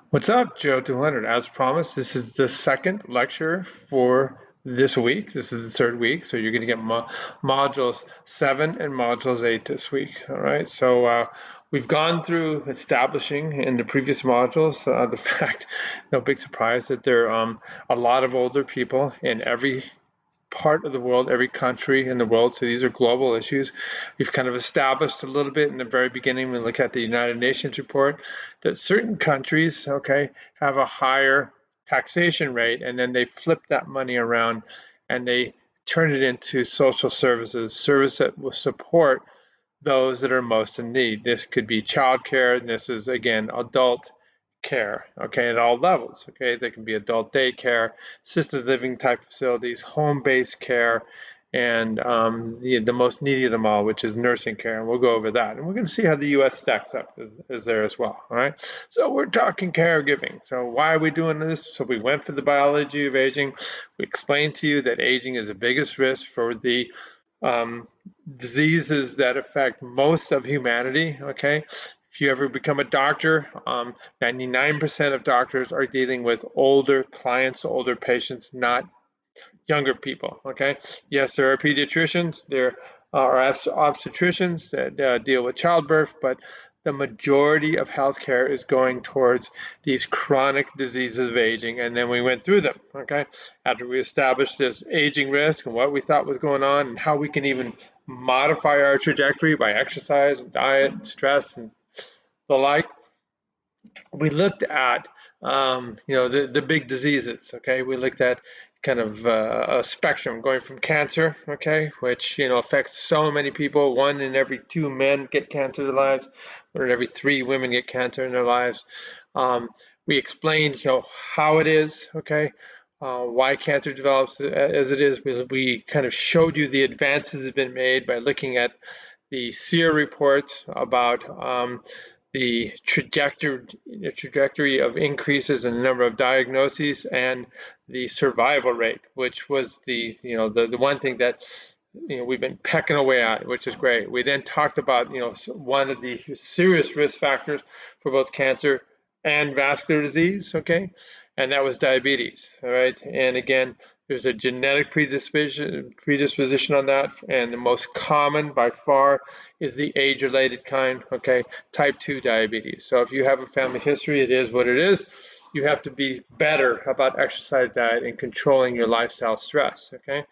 What's up, GERO 200? As promised, this is the second lecture for this week. This is the third week, so you're going to get modules 7 and modules 8 this week. All right, so we've gone through establishing in the previous modules the fact, no big surprise, that there are a lot of older people in every part of the world, every country in the world. So these are global issues. We've kind of established a little bit in the very beginning when we look at the United Nations report that certain countries, okay, have a higher taxation rate, and then they flip that money around and they turn it into social services, service that will support those that are most in need. This could be childcare, and this is again adult care, okay, at all levels. Okay, there can be adult daycare, assisted living type facilities, home-based care, and the most needy of them all, which is nursing care, and we'll go over that. And we're going to see how the U.S. stacks up is there as well. All right, so we're talking caregiving. So why are we doing this? So we went for the biology of aging. We explained to you that aging is the biggest risk for the um, diseases that affect most of humanity. Okay, if you ever become a doctor, 99% of doctors are dealing with older clients, older patients, not younger people. Okay, yes, there are pediatricians, there are obstetricians that deal with childbirth, but the majority of healthcare is going towards these chronic diseases of aging, and then we went through them. Okay, after we established this aging risk and what we thought was going on, and how we can even modify our trajectory by exercise, diet, stress, and the like, we looked at the big diseases. Okay, we looked at kind of a spectrum going from cancer, okay, which affects so many people. 1 in every 2 men get cancer in their lives. 1 in every 3 women get cancer in their lives. We explained how it is, okay, why cancer develops as it is. We kind of showed you the advances that have been made by looking at the SEER reports about the trajectory of increases in the number of diagnoses and the survival rate, which was the one thing that we've been pecking away at, which is great. We then talked about one of the serious risk factors for both cancer and vascular disease, okay, and that was diabetes. All right, and again, there's a genetic predisposition on that, and the most common by far is the age-related kind, okay, type 2 diabetes. So if you have a family history, it is what it is. You have to be better about exercise, diet, and controlling your lifestyle stress, okay?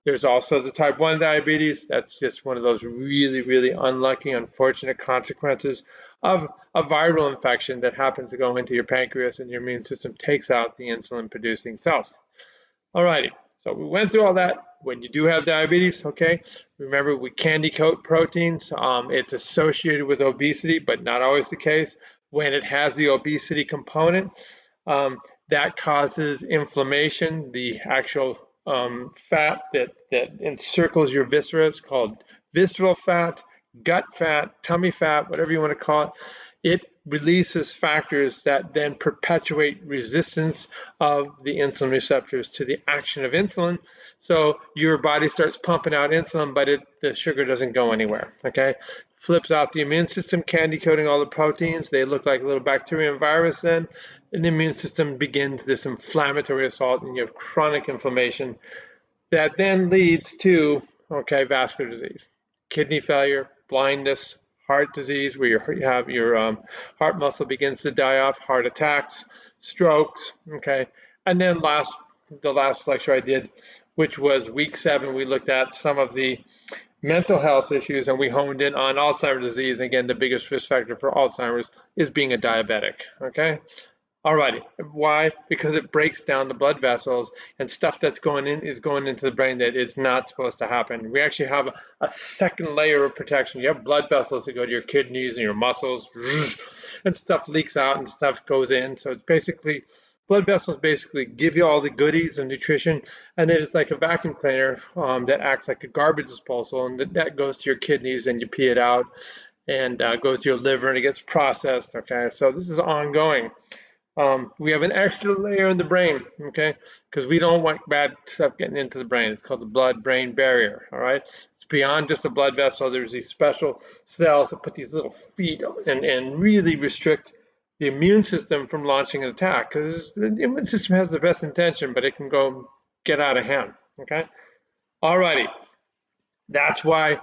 There's also the type 1 diabetes. That's just one of those really, really unlucky, unfortunate consequences of a viral infection that happens to go into your pancreas, and your immune system takes out the insulin-producing cells. Alrighty, so we went through all that. When you do have diabetes, okay, remember we candy coat proteins. It's associated with obesity, but not always the case. When it has the obesity component, um, that causes inflammation. The actual fat that encircles your viscera is called visceral fat, gut fat, tummy fat, whatever you want to call it. It releases factors that then perpetuate resistance of the insulin receptors to the action of insulin. So your body starts pumping out insulin, but the sugar doesn't go anywhere. Okay, flips out the immune system, candy coating all the proteins. They look like a little bacteria and virus then, and the immune system begins this inflammatory assault, and you have chronic inflammation that then leads to, okay, vascular disease, kidney failure, blindness, heart disease, where you have your heart muscle begins to die off, heart attacks, strokes, okay, and then the last lecture I did, which was week 7, we looked at some of the mental health issues, and we honed in on Alzheimer's disease. Again, the biggest risk factor for Alzheimer's is being a diabetic, okay? Alrighty, why? Because it breaks down the blood vessels, and stuff that's going in is going into the brain that is not supposed to happen. We actually have a second layer of protection. You have blood vessels that go to your kidneys and your muscles, and stuff leaks out and stuff goes in. So it's basically, blood vessels basically give you all the goodies and nutrition, and then it's like a vacuum cleaner that acts like a garbage disposal, and that goes to your kidneys and you pee it out, and goes to your liver and it gets processed. Okay, so this is ongoing. We have an extra layer in the brain, okay, because we don't want bad stuff getting into the brain. It's called the blood-brain barrier, all right? It's beyond just a blood vessel. There's these special cells that put these little feet and really restrict the immune system from launching an attack, because the immune system has the best intention, but it can go get out of hand. Okay. Alrighty. That's why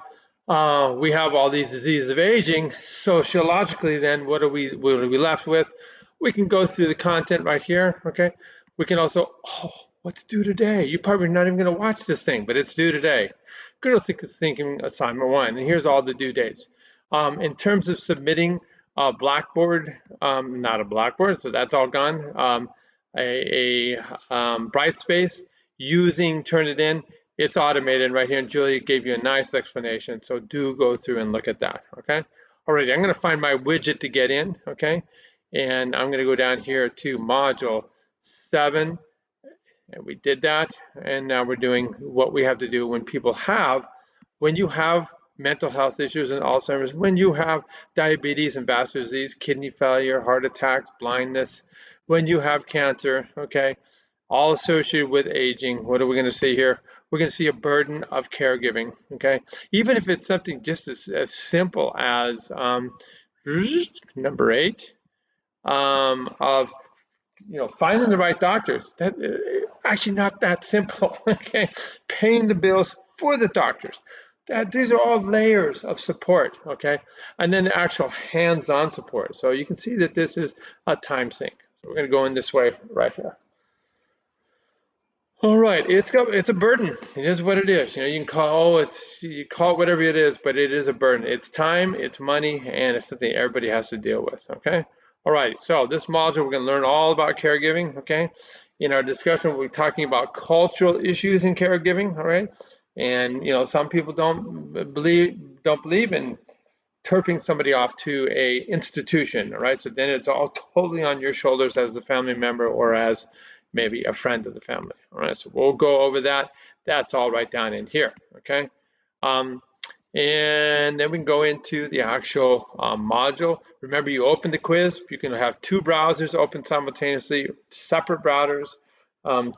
we have all these diseases of aging. Sociologically, then, what are we left with? We can go through the content right here. Okay. We can also, oh, what's due today? You're probably not even going to watch this thing, but it's due today. Critical thinking assignment 1, and here's all the due dates. In terms of submitting a Blackboard, not a Blackboard, so that's all gone. Brightspace using Turnitin, it's automated right here, and Julia gave you a nice explanation, so do go through and look at that, okay? Alrighty, I'm gonna find my widget to get in, okay? And I'm gonna go down here to module 7, and we did that, and now we're doing what we have to do when you have mental health issues and Alzheimer's, when you have diabetes and vascular disease, kidney failure, heart attacks, blindness, when you have cancer, okay, all associated with aging. What are we going to see here? We're going to see a burden of caregiving, okay? Even if it's something just as simple as number 8, of finding the right doctors. That actually not that simple. Okay, paying the bills for the doctors. These are all layers of support. Okay, and then the actual hands-on support. So you can see that this is a time sink. So we're going to go in this way right here. All right, it's a burden. It is what it is. You can call you call it whatever it is, but it is a burden. It's time, it's money, and it's something everybody has to deal with. Okay. All right. So this module we're going to learn all about caregiving. Okay. In our discussion, we're talking about cultural issues in caregiving. All right. And some people don't believe in turfing somebody off to a institution. All right. So then it's all totally on your shoulders as a family member or as maybe a friend of the family. All right, so we'll go over that. That's all right down in here, okay? And then we can go into the actual module. Remember, you open the quiz. You can have 2 browsers open simultaneously, separate browsers, 2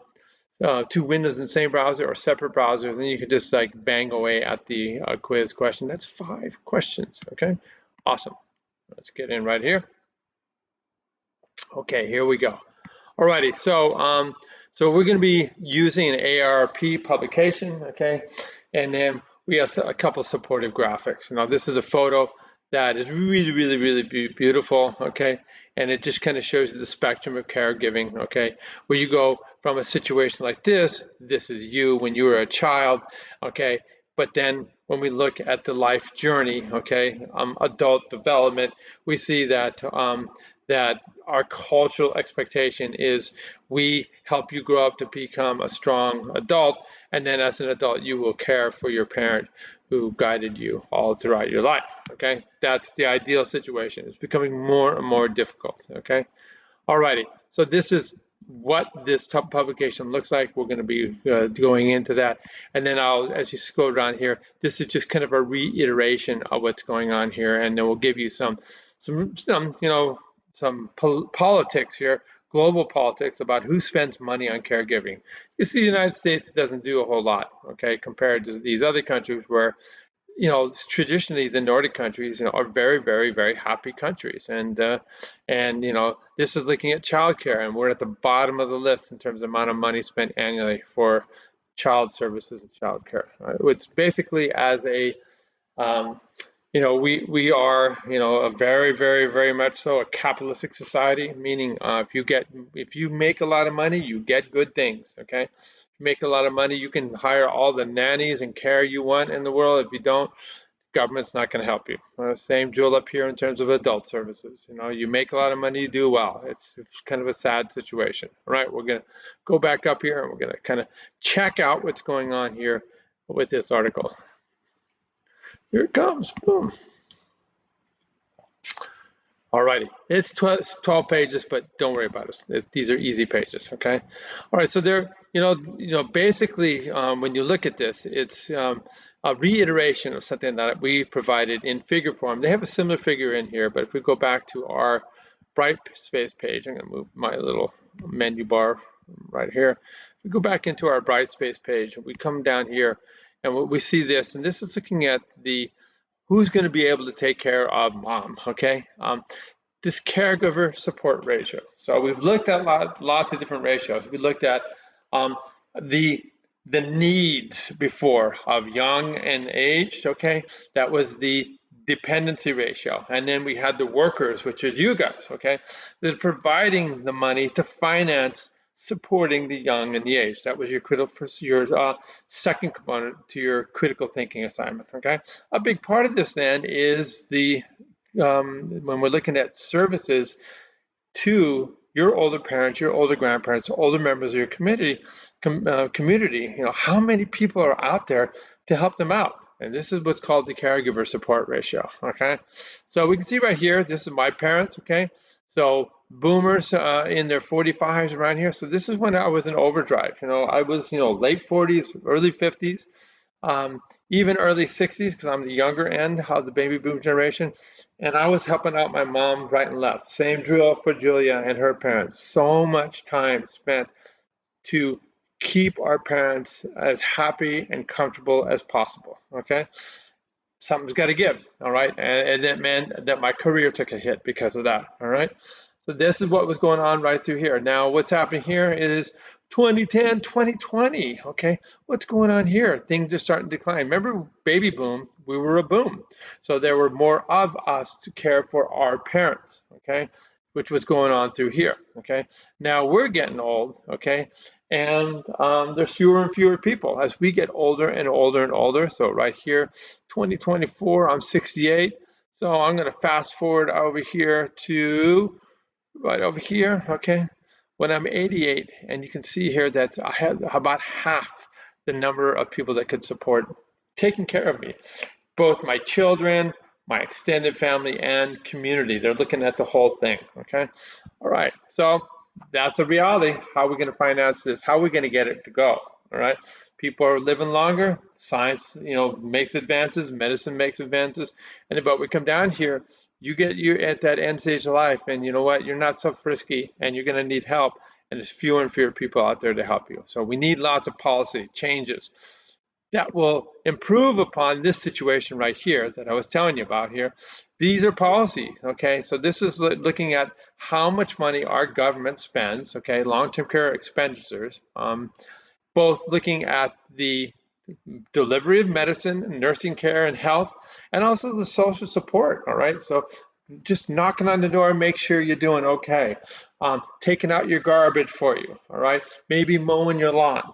windows in the same browser or separate browsers, and you can just like bang away at the quiz question. That's 5 questions, okay? Awesome. Let's get in right here. Okay, here we go. Alrighty, so we're going to be using an AARP publication, okay, and then we have a couple supportive graphics. Now this is a photo that is really beautiful, okay, and it just kind of shows you the spectrum of caregiving, okay, where you go from a situation like this is you when you were a child, okay, but then when we look at the life journey, okay, adult development, we see that that our cultural expectation is we help you grow up to become a strong adult, and then as an adult you will care for your parent who guided you all throughout your life, okay? That's the ideal situation. It's becoming more and more difficult, okay? Alrighty, so this is what this publication looks like. We're going to be going into that, and then as you scroll down here, this is just kind of a reiteration of what's going on here, and then we'll give you some politics here, global politics about who spends money on caregiving. You see, the United States doesn't do a whole lot, okay, compared to these other countries where, traditionally the Nordic countries, are very happy countries, and this is looking at childcare, and we're at the bottom of the list in terms of amount of money spent annually for child services and childcare. It's basically as a we are, a very much so a capitalistic society, meaning if you make a lot of money, you get good things, okay? If you make a lot of money, you can hire all the nannies and care you want in the world. If you don't, government's not going to help you. Same jewel up here in terms of adult services. You make a lot of money, you do well. It's kind of a sad situation. All right, we're going to go back up here and we're going to kind of check out what's going on here with this article. Here it comes. Boom. Alrighty, it's 12 pages, but don't worry about it. These are easy pages, okay? All right, so they're, basically, when you look at this, it's a reiteration of something that we provided in figure form. They have a similar figure in here, but if we go back to our Brightspace page, I'm going to move my little menu bar right here. If we go back into our Brightspace page, we come down here, and we see this, and this is looking at the who's going to be able to take care of mom, okay? this caregiver support ratio. So we've looked at lots of different ratios. We looked at um, the the needs before of young and aged. Okay, that was the dependency ratio, and then we had the workers, which is you guys. Okay, that are providing the money to finance supporting the young and the aged. That was your second component to your critical thinking assignment. Okay, a big part of this then is the when we're looking at services to your older parents, your older grandparents, older members of your community, how many people are out there to help them out? And this is what's called the caregiver support ratio, okay? So we can see right here, this is my parents, okay? So boomers in their 45s around here. So this is when I was in overdrive. I was, late 40s, early 50s, even early 60s, because I'm the younger end of the baby boom generation. And I was helping out my mom right and left. Same drill for Julia and her parents. So much time spent to keep our parents as happy and comfortable as possible. Okay, something's got to give. All right, and that meant that my career took a hit because of that. All right, so this is what was going on right through here. Now, what's happening here is 2010, 2020. Okay, what's going on here? Things are starting to decline. Remember, baby boom, we were a boom. So there were more of us to care for our parents. Okay, which was going on through here. Okay, now we're getting old. Okay, and there's fewer and fewer people as we get older and older and older. So right here, 2024, I'm 68. So I'm going to fast forward over here to right over here, okay, when I'm 88, and you can see here that I have about half the number of people that could support taking care of me, both my children, my extended family, and community. They're looking at the whole thing, okay? All right, so that's a reality. How are we going to finance this? How are we going to get it to go? All right, people are living longer. Science, makes advances. Medicine makes advances, but we come down here. You're at that end stage of life, and you know what? You're not so frisky, and you're going to need help. And there's fewer and fewer people out there to help you. So we need lots of policy changes that will improve upon this situation right here that I was telling you about here. These are policies, okay? So this is looking at how much money our government spends, okay, long-term care expenditures, both looking at the delivery of medicine, nursing care, and health, and also the social support, all right? So just knocking on the door, make sure you're doing okay. Taking out your garbage for you, all right? Maybe mowing your lawn,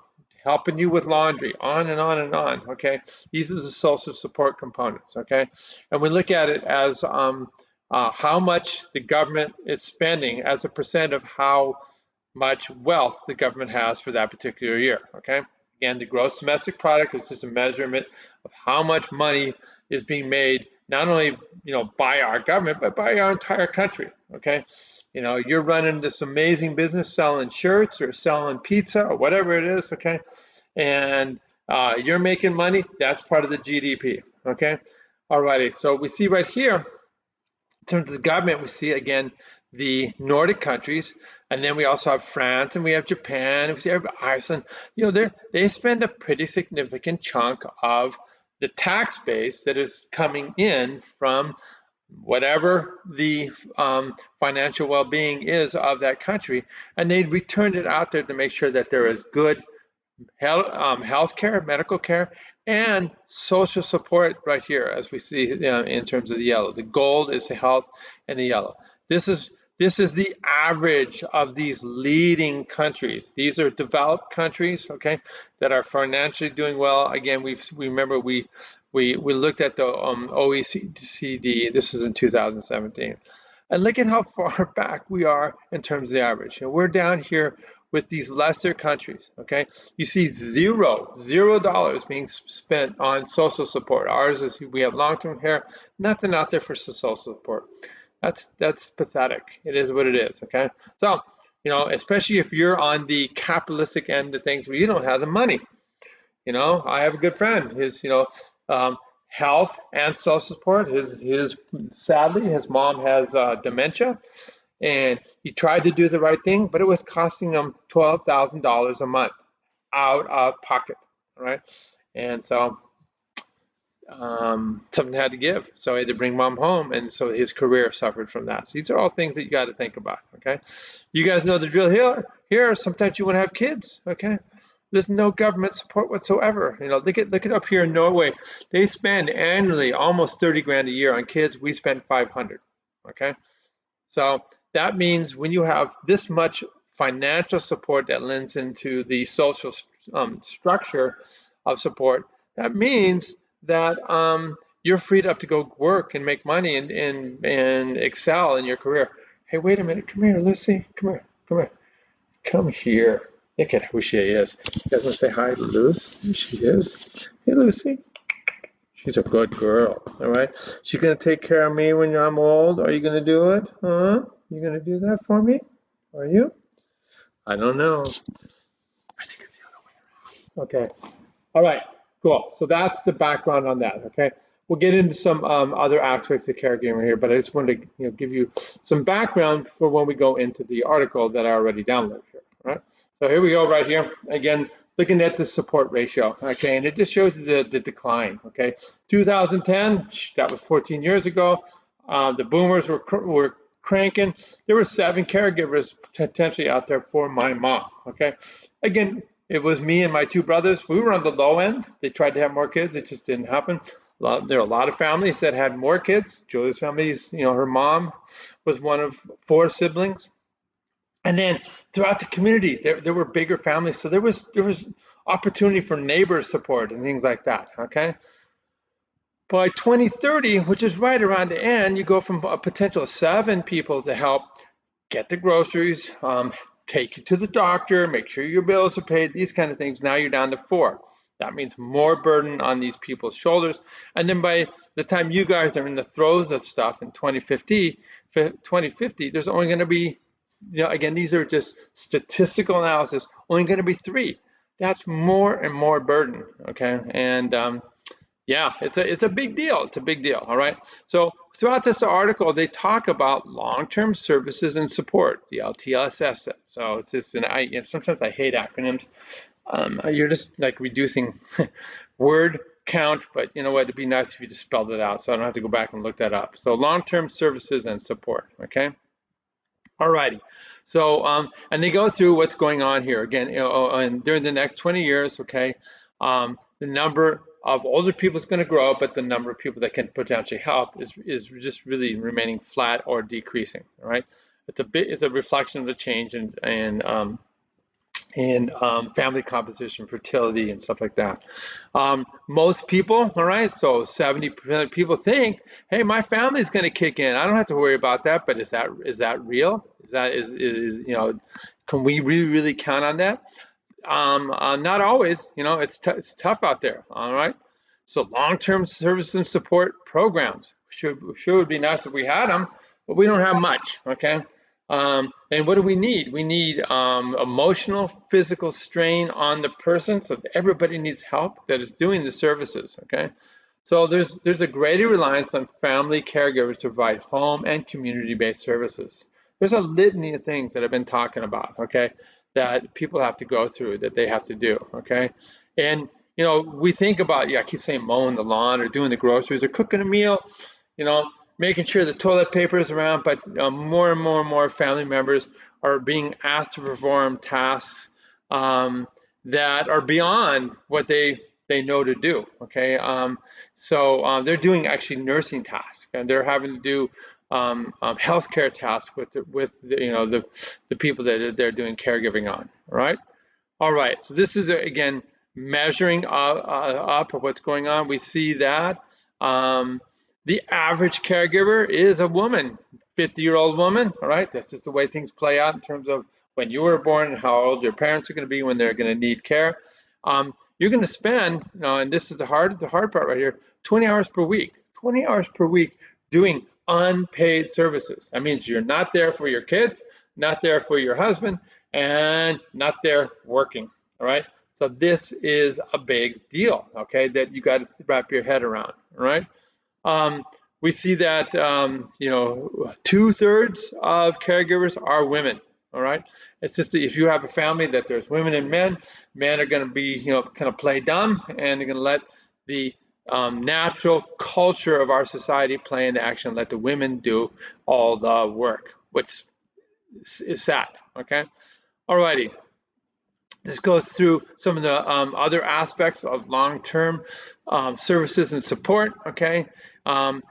helping you with laundry, on and on and on, okay? These are the social support components, okay? And we look at it as how much the government is spending as a percent of how much wealth the government has for that particular year, okay? Again, the gross domestic product is just a measurement of how much money is being made, not only by our government, but by our entire country, okay? You're running this amazing business selling shirts or selling pizza or whatever it is, okay? And you're making money, that's part of the GDP, okay? Alrighty, so we see right here, in terms of the government, we see again the Nordic countries, and then we also have France, and we have Japan, and we see Iceland. They spend a pretty significant chunk of the tax base that is coming in from whatever the financial well-being is of that country, and they return it out there to make sure that there is good health care, medical care, and social support right here, as we see in terms of the yellow. The gold is the health, and the yellow. This is the average of these leading countries. These are developed countries, okay, that are financially doing well. Again, we looked at the OECD. This is in 2017, and look at how far back we are in terms of the average. We're down here with these lesser countries, okay? You see $0 being spent on social support. Ours is, we have long-term care, nothing out there for social support. That's pathetic. It is what it is, okay? So, especially if you're on the capitalistic end of things where you don't have the money. I have a good friend, health and social support, sadly, his mom has dementia, and he tried to do the right thing, but it was costing him $12,000 a month out of pocket, right? And so something had to give. So he had to bring mom home, and so his career suffered from that. So these are all things that you got to think about. Okay, you guys know the drill here. Here, sometimes you want to have kids. Okay, there's no government support whatsoever. You know, look at up here in Norway. They spend annually almost 30 grand a year on kids. We spend 500. Okay, so that means when you have this much financial support that lends into the social structure of support, that means that you're freed up to go work and make money and excel in your career. Hey, wait a minute. Come here, Lucy. Come here. Come here. Come here. Look at who she is. You guys want to say hi to Lucy? Here she is. Hey, Lucy. She's a good girl, all right? She's gonna take care of me when I'm old. Are you gonna do it? Huh? You gonna do that for me? Are you? I don't know. I think it's the other way. Okay. All right. Cool. So that's the background on that. Okay. We'll get into some other aspects of caregiving here, but I just wanted to give you some background for when we go into the article that I already downloaded here. All right. So here we go right here. Again, looking at the support ratio. Okay. And it just shows you the decline. Okay. 2010, that was 14 years ago. The boomers were cranking. There were 7 caregivers potentially out there for my mom. Okay. Again, it was me and my 2 brothers. We were on the low end. They tried to have more kids. It just didn't happen. There are a lot of families that had more kids. Julie's family's, her mom was one of 4 siblings. And then throughout the community, there were bigger families. So there was opportunity for neighbor support and things like that. Okay. By 2030, which is right around the end, you go from a potential 7 people to help get the groceries, take you to the doctor, make sure your bills are paid, these kind of things. Now you're down to 4. That means more burden on these people's shoulders. And then by the time you guys are in the throes of stuff in 2050, there's only going to be, again, these are just statistical analysis, only going to be 3. That's more and more burden, okay? And yeah, it's a big deal. It's a big deal. All right. So throughout this article, they talk about long-term services and support, the LTSS. So it's just sometimes I hate acronyms. You're just like reducing word count, but you know what? It'd be nice if you just spelled it out, so I don't have to go back and look that up. So long-term services and support. Okay. All righty. So and they go through what's going on here again. And during the next 20 years, okay, the number of older people is going to grow, but the number of people that can potentially help is just really remaining flat or decreasing. All right, it's a reflection of the change in family composition, fertility, and stuff like that. Most people, all right, so 70% of people think, hey, my family's going to kick in. I don't have to worry about that. But is that real? Can we really count on that? Not always. It's tough out there. All right. So long-term service and support programs sure would be nice if we had them, but we don't have much. Okay. And what do we need? We need emotional, physical strain on the person, so that everybody needs help that is doing the services. Okay. So there's a greater reliance on family caregivers to provide home and community-based services. There's a litany of things that I've been talking about, okay, that people have to go through, that they have to do, okay? And, we think about, I keep saying mowing the lawn or doing the groceries or cooking a meal, making sure the toilet paper is around, but more and more family members are being asked to perform tasks that are beyond what they know to do. Okay, so they're doing actually nursing tasks, and they're having to do healthcare tasks with the people that they're doing caregiving on. All right. So this is again measuring up of what's going on. We see that the average caregiver is a woman, 50-year-old woman. All right, that's just the way things play out in terms of when you were born and how old your parents are going to be when they're going to need care. You're going to spend, and this is the hard part right here, 20 hours per week. 20 hours per week doing unpaid services. That means you're not there for your kids, not there for your husband, and not there working. All right. So this is a big deal. Okay, that you got to wrap your head around. All right. We see that 2/3 of caregivers are women. All right, it's just that if you have a family that there's women and men are going to be kind of play dumb, and they're going to let the natural culture of our society play into action, let the women do all the work, which is sad, okay? Alrighty, this goes through some of the other aspects of long-term services and support, okay? And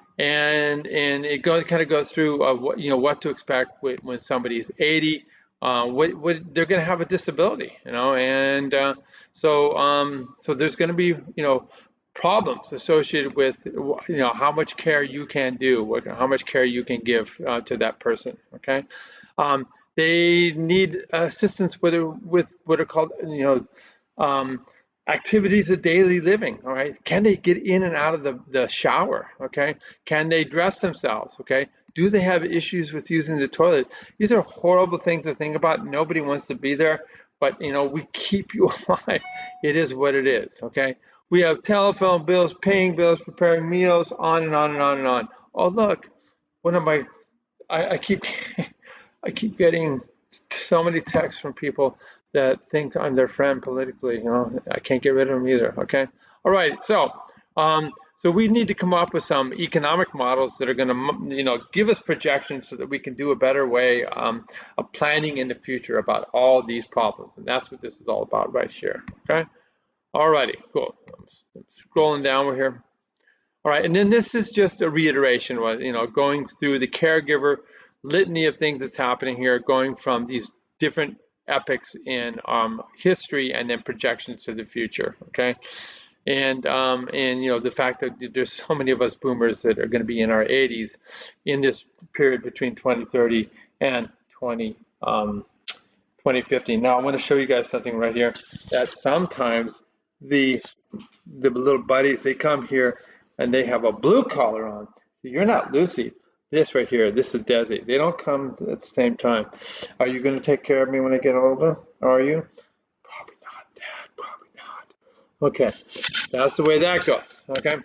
it kind of goes through what to expect when somebody is 80. What they're going to have a disability, and so there's going to be problems associated with how much care you can do, how much care you can give to that person, okay? Um, they need assistance with what are called, activities of daily living. All right, can they get in and out of the shower? Okay, can they dress themselves? Okay, do they have issues with using the toilet? These are horrible things to think about. Nobody wants to be there, but we keep you alive. It is what it is. Okay, we have telephone bills, paying bills, preparing meals, on and on and on and on. Oh look, one of my I keep I keep getting so many texts from people that think I'm their friend politically. I can't get rid of them either. Okay. All right. So we need to come up with some economic models that are going to, give us projections so that we can do a better way of planning in the future about all these problems. And that's what this is all about right here. Okay. All righty. Cool. I'm scrolling down here. All right, and then this is just a reiteration, going through the caregiver litany of things that's happening here, going from these different epochs in history and then projections to the future, okay? And the fact that there's so many of us boomers that are going to be in our 80s in this period between 2030 and 2050. Now, I want to show you guys something right here that sometimes the little buddies, they come here and they have a blue collar on. You're not Lucy. This right here, this is Desi. They don't come at the same time. Are you going to take care of me when I get older? Are you? Probably not, Dad. Probably not. Okay, that's the way that goes. Okay,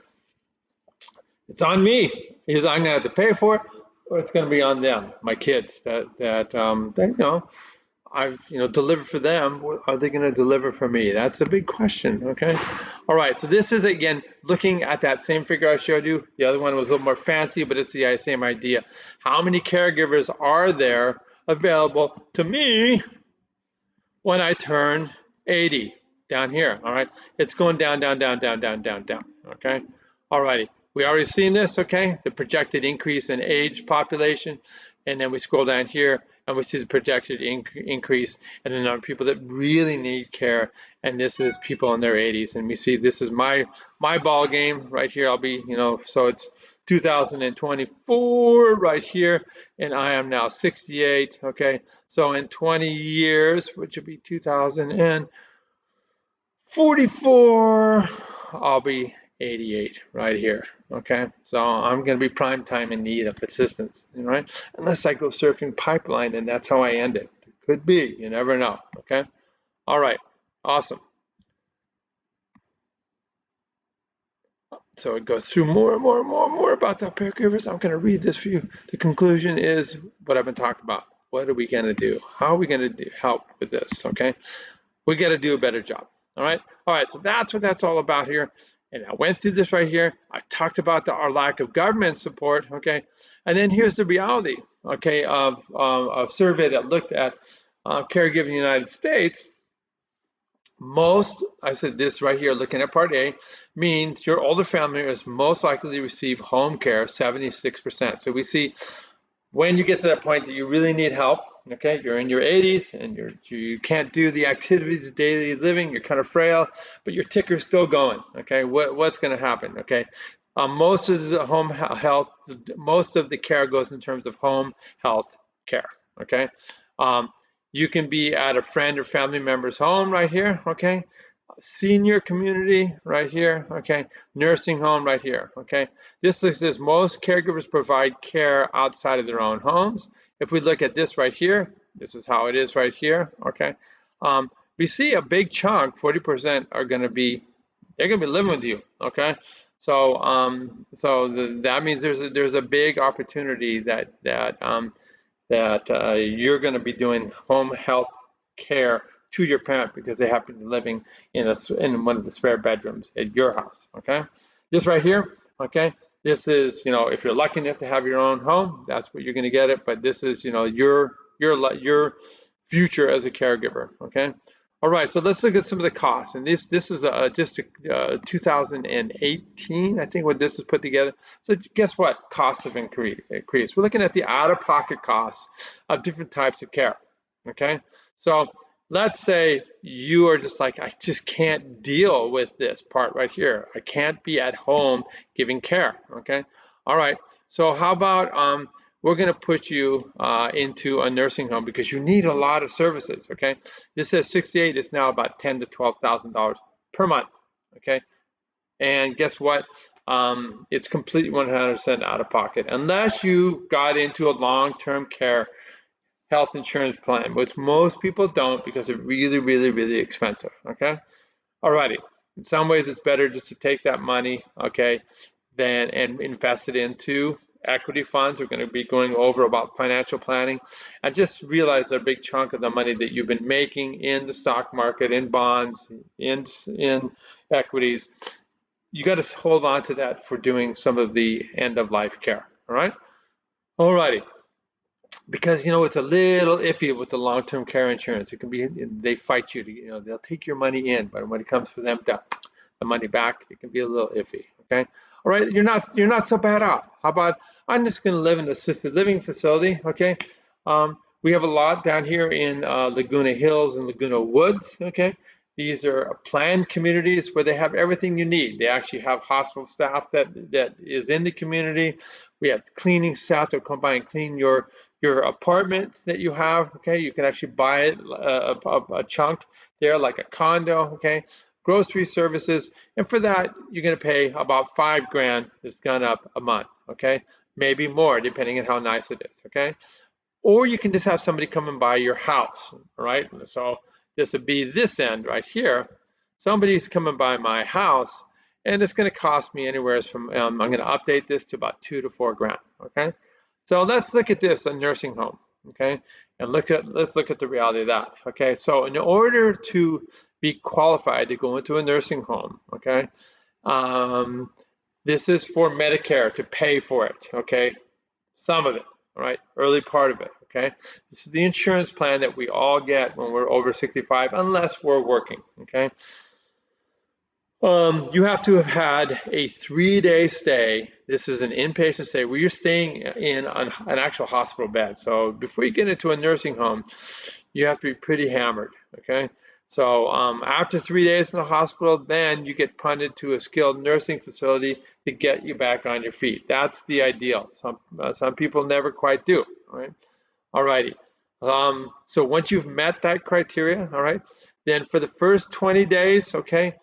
it's on me. Either I'm going to have to pay for it, or it's going to be on them, my kids. They I've delivered for them. What are they going to deliver for me? That's the big question. Okay. All right. So this is again looking at that same figure I showed you. The other one was a little more fancy, but it's the same idea. How many caregivers are there available to me when I turn 80? Down here. All right. It's going down, down, down, down, down, down, down. Okay. All righty. We already seen this. Okay. The projected increase in age population, and then we scroll down here and we see the projected increase in the number of people that really need care, and this is people in their 80s. And we see this is my ball game right here. I'll be, so it's 2024 right here, and I am now 68. Okay, so in 20 years, which will be 2044, I'll be 88 right here. Okay, so I'm going to be prime time in need of assistance, right? Unless I go surfing pipeline and that's how I end it. It could be, you never know. Okay, all right, awesome. So it goes through more and more and more and more about the caregivers. I'm going to read this for you. The conclusion is what I've been talking about. What are we going to do? How are we going to help with this? Okay, we got to do a better job. All right. So that's what that's all about here. And I went through this right here. I talked about our lack of government support. Okay. And then here's the reality. Okay, of a survey that looked at caregiving in the United States. I said this right here, looking at part A, means your older family is most likely to receive home care, 76%. So we see when you get to that point that you really need help, okay, you're in your 80s and you can't do the activities of daily living, you're kind of frail, but your ticker's still going, okay, what's going to happen, okay? Most of the home health, most of the care goes in terms of home health care, okay? You can be at a friend or family member's home right here, okay? Senior community right here, okay? Nursing home right here, okay? This list says most caregivers provide care outside of their own homes. If we look at this right here, this is how it is right here, okay? We see a big chunk, 40% are going to be, they're going to be living with you, okay? So, that means there's a big opportunity that you're going to be doing home health care to your parent because they happen to be living in one of the spare bedrooms at your house. Okay, This right here, okay, this is, if you're lucky enough to have your own home, that's what you're going to get it. But this is, your future as a caregiver, okay? All right, so let's look at some of the costs. And this is just a 2018, I think, when this is put together. So guess what? Costs have increased. We're looking at the out-of-pocket costs of different types of care, okay? So let's say you are just like, I just can't deal with this part right here. I can't be at home giving care, okay? All right, so how about we're going to put you into a nursing home because you need a lot of services, okay? This says 68 is now about $10,000 to $12,000 per month, okay? And guess what? It's completely 100% out of pocket unless you got into a long-term care health insurance plan, which most people don't because it's really, really, really expensive, okay? Alrighty, in some ways it's better just to take that money, okay, and invest it into equity funds. We're going to be going over about financial planning, and just realize a big chunk of the money that you've been making in the stock market, in bonds, in equities, you got to hold on to that for doing some of the end of life care, all right? Alrighty, because it's a little iffy with the long-term care insurance. It can be, they fight you to, they'll take your money in, but when it comes for them to the money back, it can be a little iffy. Okay, all right, you're not so bad off. How about I'm just going to live in an assisted living facility? Okay, we have a lot down here in Laguna Hills and Laguna Woods. Okay, these are planned communities where they have everything you need. They actually have hospital staff that is in the community. We have cleaning staff that come by and clean your apartment that you have. Okay, you can actually buy it a chunk there, like a condo. Okay, grocery services, and for that you're going to pay about $5,000. It's gone up a month. Okay, maybe more depending on how nice it is. Okay, or you can just have somebody come and buy your house. All right, so this would be this end right here. Somebody's coming by my house, and it's going to cost me anywhere from I'm going to update this to about $2,000 to $4,000. Okay, so let's look at this, a nursing home. Okay, and let's look at the reality of that. Okay, so in order to be qualified to go into a nursing home, okay, this is for Medicare to pay for it. Okay, some of it. All right, early part of it. Okay, this is the insurance plan that we all get when we're over 65, unless we're working. Okay. You have to have had a 3-day stay. This is an inpatient stay where you're staying in an actual hospital bed. So before you get into a nursing home, you have to be pretty hammered, okay? So after 3 days in the hospital, then you get punted to a skilled nursing facility to get you back on your feet. That's the ideal. Some people never quite do, all right? All righty. So once you've met that criteria, all right, then for the first 20 days, okay,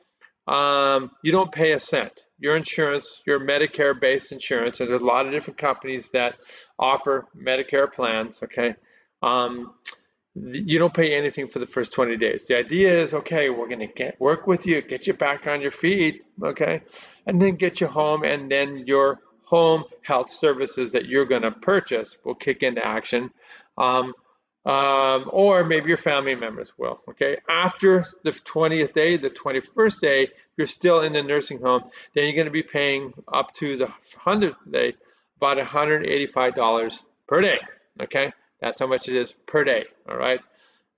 you don't pay a cent. Your insurance, your Medicare-based insurance, and there's a lot of different companies that offer Medicare plans, okay? You don't pay anything for the first 20 days. The idea is, okay, we're going to work with you, get you back on your feet, okay? And then get you home, and then your home health services that you're going to purchase will kick into action. Or maybe your family members will, okay? After the 20th day, the 21st day, if you're still in the nursing home, then you're going to be paying up to the 100th day about $185 per day, okay? That's how much it is per day, all right?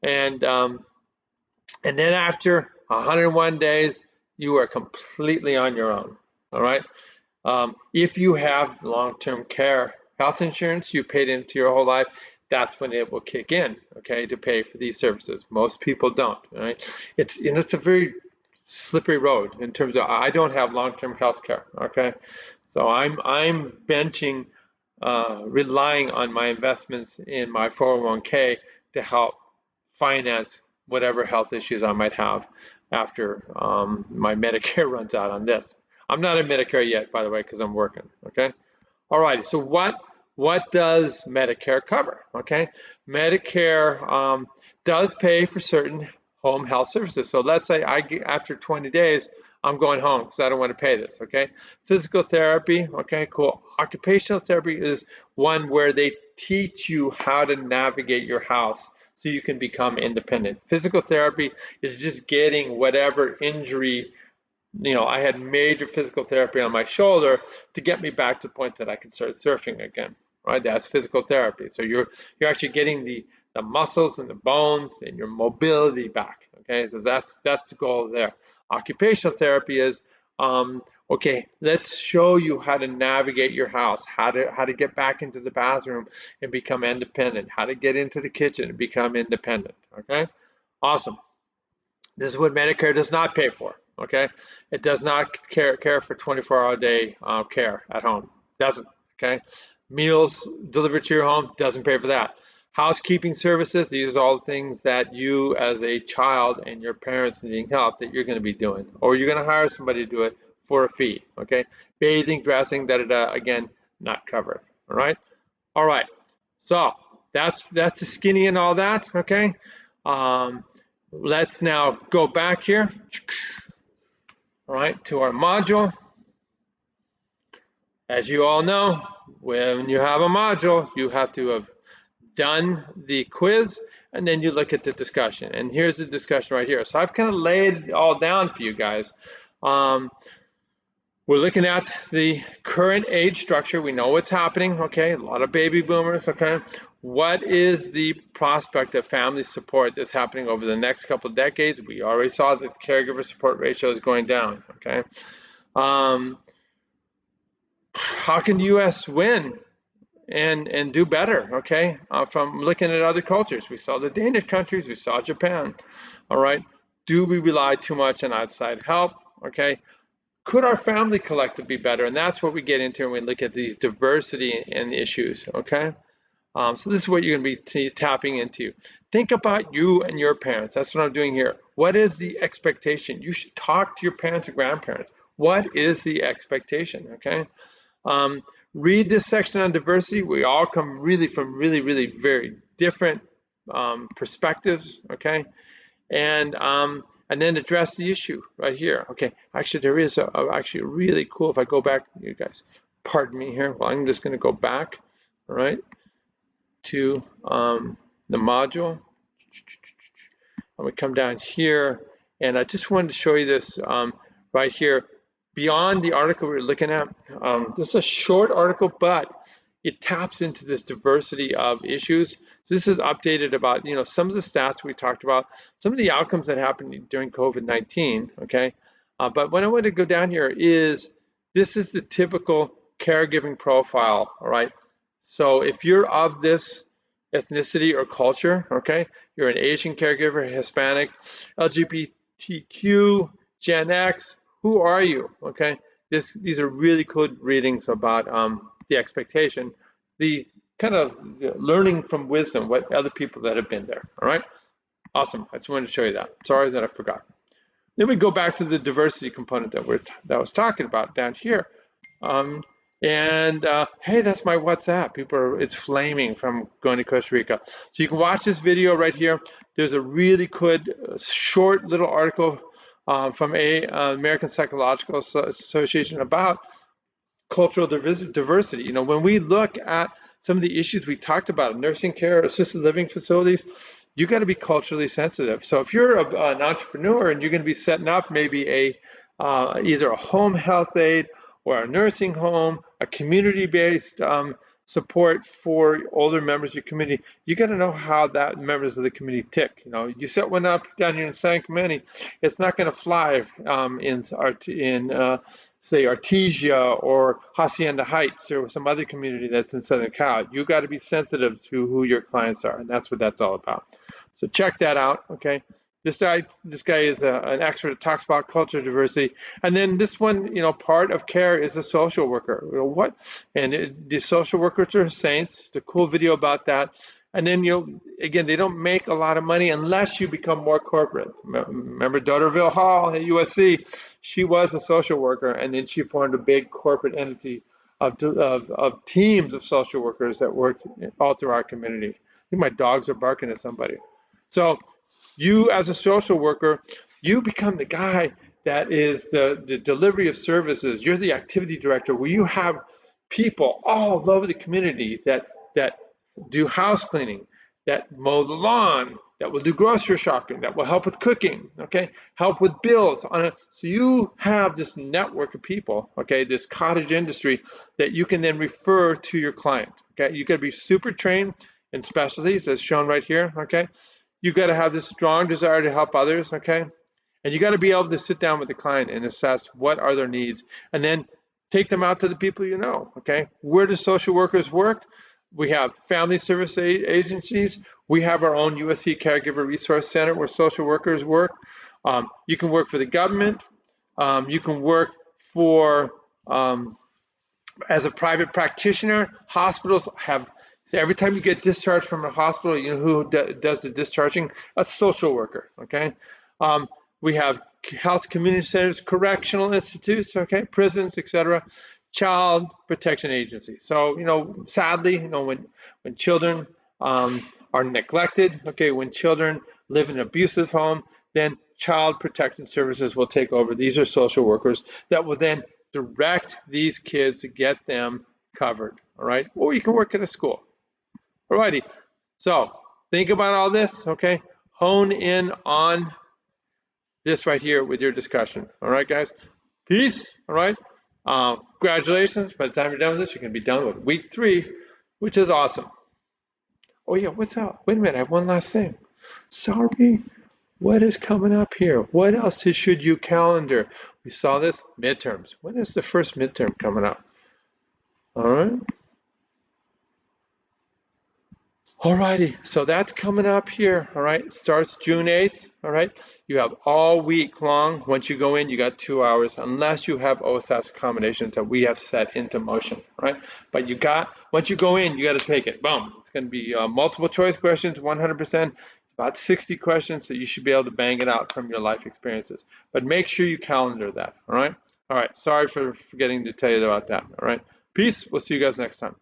And then after 101 days, you are completely on your own, all right? If you have long-term care health insurance you paid into your whole life, that's when it will kick in, okay, to pay for these services. Most people don't, right? It's a very slippery road in terms of I don't have long-term health care, okay? So I'm benching, relying on my investments in my 401k to help finance whatever health issues I might have after my Medicare runs out on this. I'm not in Medicare yet, by the way, because I'm working, okay? All right, so what does Medicare cover, okay? Medicare does pay for certain home health services. So let's say after 20 days, I'm going home because I don't want to pay this, okay? Physical therapy, okay, cool. Occupational therapy is one where they teach you how to navigate your house so you can become independent. Physical therapy is just getting whatever injury I had major physical therapy on my shoulder to get me back to the point that I could start surfing again. Right? That's physical therapy. So you're actually getting the muscles and the bones and your mobility back. Okay, so that's the goal there. Occupational therapy is okay. Let's show you how to navigate your house, how to get back into the bathroom and become independent, how to get into the kitchen and become independent. Okay, awesome. This is what Medicare does not pay for. Okay, it does not care for 24-hour day care at home. Doesn't. Okay, meals delivered to your home doesn't pay for that. Housekeeping services, these are all things that you as a child and your parents needing help that you're going to be doing, or you're going to hire somebody to do it for a fee. Okay, bathing, dressing, da da da. Again, not covered. All right. All right. So that's the skinny and all that. Okay. Um, let's now go back here, all right, to our module. As you all know, when you have a module, you have to have done the quiz, and then you look at the discussion. And here's the discussion right here. So I've kind of laid it all down for you guys. We're looking at the current age structure. We know what's happening, okay? A lot of baby boomers, okay? What is the prospect of family support that's happening over the next couple of decades? We already saw that the caregiver support ratio is going down, okay? How can the U.S. win and do better, okay? From looking at other cultures. We saw the Danish countries, we saw Japan, all right? Do we rely too much on outside help, okay? Could our family collective be better? And that's what we get into when we look at these diversity and issues, okay? So this is what you're going to be tapping into. Think about you and your parents. That's what I'm doing here. What is the expectation? You should talk to your parents and grandparents. What is the expectation, okay? Read this section on diversity. We all come really from really very different perspectives, okay? And then address the issue right here. Okay, actually there is actually really cool, if I go back, you guys, pardon me here, well, I'm just gonna go back, all right, to the module. And we come down here, and I just wanted to show you this right here. Beyond the article we're looking at, this is a short article, but it taps into this diversity of issues. So this is updated about, some of the stats we talked about, some of the outcomes that happened during COVID-19, okay? But what I want to go down here is, this is the typical caregiving profile, all right? So if you're of this ethnicity or culture, okay, you're an Asian caregiver, Hispanic, LGBTQ, Gen X, who are you, okay? These are really good readings about the expectation, the kind of learning from wisdom, what other people that have been there, all right? Awesome, I just wanted to show you that. Sorry that I forgot. Then we go back to the diversity component that I was talking about down here. Hey, that's my WhatsApp. It's flaming from going to Costa Rica. So you can watch this video right here. There's a really good short little article from American Psychological Association about cultural diversity. When we look at some of the issues we talked about, nursing care, assisted living facilities, you got to be culturally sensitive. So if you're an entrepreneur and you're going to be setting up maybe either a home health aide or a nursing home, a community-based support for older members of your community, you got to know how that members of the community tick. You set one up down here in San Clemente, it's not going to fly in say Artesia or Hacienda Heights or some other community that's in Southern Cal. You got to be sensitive to who your clients are, and that's what that's all about. So check that out, okay? This guy is an expert that talks about cultural diversity. And then this one, part of care is a social worker. The social workers are saints. It's a cool video about that. And then, again, they don't make a lot of money unless you become more corporate. Remember Daughterville Hall at USC? She was a social worker, and then she formed a big corporate entity of teams of social workers that worked all through our community. I think my dogs are barking at somebody. So you as a social worker, you become the guy that is the delivery of services. You're the activity director where you have people all over the community that do house cleaning, that mow the lawn, that will do grocery shopping, that will help with cooking, okay, help with bills. So you have this network of people, okay, this cottage industry that you can then refer to your client, okay. You got to be super trained in specialties as shown right here, okay. You got to have this strong desire to help others, okay, and you got to be able to sit down with the client and assess what are their needs, and then take them out to the people you know, okay. Where do social workers work? We have family service agencies. We have our own USC Caregiver Resource Center where social workers work. You can work for the government. You can work for as a private practitioner. Hospitals have, so every time you get discharged from a hospital, you know who does the discharging? A social worker, okay? We have health community centers, correctional institutes, okay, prisons, etc., child protection agencies. So, you know, sadly, you know, when children are neglected, okay, when children live in an abusive home, then child protection services will take over. These are social workers that will then direct these kids to get them covered, all right? Or you can work at a school. All righty. So think about all this, okay? Hone in on this right here with your discussion. All right, guys? Peace, all right? Congratulations. By the time you're done with this, you're going to be done with week 3, which is awesome. Oh, yeah, what's up? Wait a minute, I have one last thing. Sorry. What is coming up here? What else should you calendar? We saw this, midterms. When is the first midterm coming up? All right. Alrighty, so that's coming up here, all right? It starts June 8th, all right? You have all week long. Once you go in, you got 2 hours, unless you have OSAS accommodations that we have set into motion, right? But you got, once you go in, you got to take it. Boom. It's going to be multiple choice questions, 100%. It's about 60 questions, so you should be able to bang it out from your life experiences. But make sure you calendar that, all right? All right, sorry for forgetting to tell you about that, all right? Peace. We'll see you guys next time.